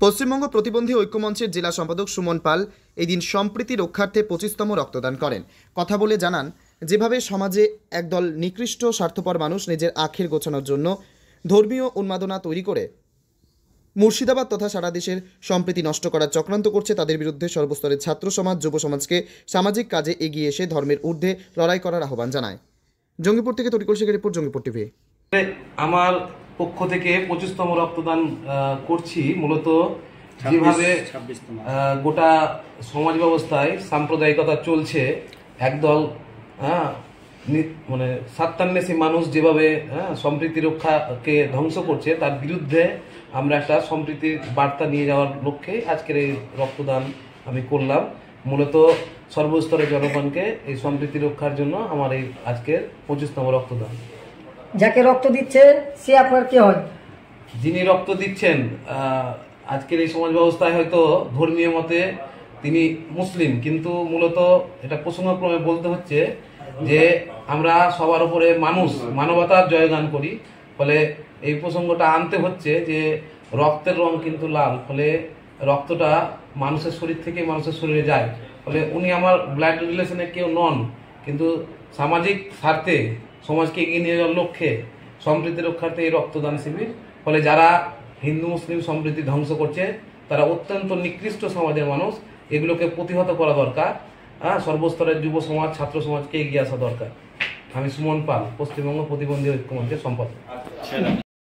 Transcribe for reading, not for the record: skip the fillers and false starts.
পশ্চিমবঙ্গ প্রতিবন্ধী ঐক্যমঞ্চের জেলা সম্পাদক সুমন পাল এই দিন সম্প্রীতি রক্ষার্থে 25তম রক্তদান করেন। কথা বলে জানান, যেভাবে সমাজে একদল নিকৃষ্ট স্বার্থপর মানুষ নিজের আখের গোছানোর জন্য ধর্মীয় উন্মাদনা তৈরি করে মুর্শিদাবাদ তথা সারা দেশের সম্প্রীতি নষ্ট করার চক্রান্ত করছে, তাদের বিরুদ্ধে সর্বস্তরের ছাত্র সমাজ, যুব সমাজকে সামাজিক কাজে এগিয়ে এসে ধর্মের ঊর্ধ্বে লড়াই করার আহ্বান জানায়। জঙ্গিপুর থেকে তরিকুল শেখের রিপোর্ট, জঙ্গিপুর টিভি। আমার পক্ষ থেকে 25তম রক্তদান করছি। মূলত যেভাবে গোটা সমাজ ব্যবস্থায় সাম্প্রদায়িকতা চলছে, একদল মানে সাত্তান্বেষী মানুষ যেভাবে সম্প্রীতি রক্ষাকে ধ্বংস করছে, তার বিরুদ্ধে আমরা একটা সম্প্রীতির বার্তা নিয়ে যাওয়ার লক্ষ্যে আজকের এই রক্তদান আমি করলাম। মূলত সর্বস্তরের জনগণকে এই সম্প্রীতি রক্ষার জন্য আমার এই আজকের 25তম রক্তদান। যাকে রক্ত দিচ্ছে সে আপনার কে হয়? যিনি রক্ত দিচ্ছেন আজকের এই সমাজ ব্যবস্থায় হয়তো ধর্মীয় মতে তিনি মুসলিম, কিন্তু মূলত এটা প্রসঙ্গক্রমে বলতে হচ্ছে যে আমরা সবার উপরে মানবতার জয়গান করি। ফলে এই প্রসঙ্গটা আনতে হচ্ছে যে রক্তের রং কিন্তু লাল, ফলে রক্তটা মানুষের শরীর থেকে মানুষের শরীরে যায়। ফলে উনি আমার ব্লাড রিলেশনে কেউ নন, কিন্তু সামাজিক স্বার্থে সমাজকে এগিয়ে নিয়ে যাওয়ার লক্ষ্যে সম্প্রীতি রক্ষার্থে এই রক্তদান শিবির। ফলে যারা হিন্দু মুসলিম সম্প্রীতি ধ্বংস করছে তারা অত্যন্ত নিকৃষ্ট সমাজের মানুষ, এগুলোকে প্রতিহত করা দরকার। সর্বস্তরের যুব সমাজ, ছাত্র সমাজকে এগিয়ে আসা দরকার। আমি সুমন পাল, পশ্চিমবঙ্গ প্রতিবন্ধী ঐক্যমঞ্চের সম্পাদক।